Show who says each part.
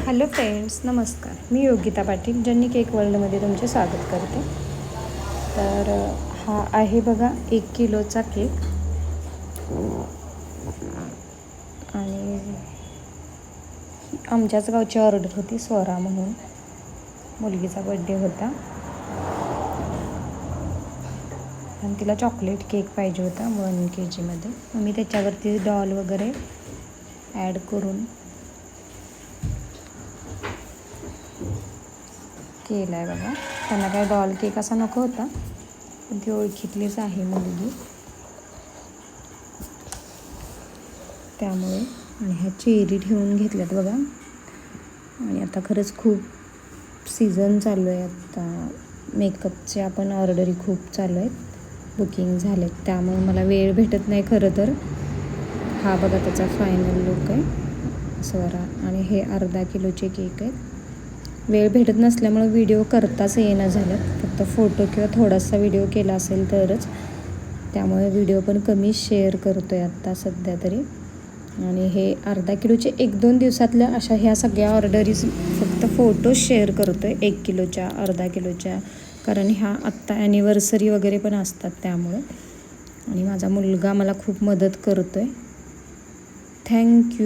Speaker 1: Hello friends, नमस्कार. मी योगिता पाटील, ज्यांनी cake वर्ल्डमध्ये तुमचे स्वागत करते. तर हा आहे बघा 1 किलोचा केक आणि आमच्याच गावची ऑर्डर होती. स्वरा म्हणून मुलगीचा बड्डे होता आणि तिला चॉकलेट केक पाहिजे होता 1 kgमध्ये. मग मी त्याच्यावरती डॉल वगैरे ॲड करून केला आहे बघा. त्यांना काय डॉल केक असा नको होता, पण ती ओळखीतलीच आहे मुलगी त्यामुळे. आणि ह्या चेरी ठेवून घेतल्यात बघा. आणि आता खरंच खूप सीझन चालू आहे. आता मेकअपचे आपण ऑर्डरी खूप चालू आहेत, बुकिंग झाले आहेत, त्यामुळे मला वेळ भेटत नाही खरं तर. हा बघा त्याचा फायनल लुक आहे स्वरा. आणि हे अर्धा किलोचे केक आहेत. वेळ भेटत नसल्यामुळे व्हिडिओ करताच येणं झालं, फक्त फोटो किंवा थोडासा व्हिडिओ केला असेल तरच. त्यामुळे व्हिडिओ पण कमी शेअर करतो आहे आत्ता सध्या तरी. आणि हे अर्धा किलोचे 1-2 दिवसातल्या अशा ह्या सगळ्या ऑर्डरीज फक्त फोटो शेअर करतो आहे 1 किलोच्या, अर्धा किलोच्या, कारण ह्या आत्ता ॲनिव्हर्सरी वगैरे पण असतात त्यामुळं. आणि माझा मुलगा मला खूप मदत करतो आहे. थँक्यू.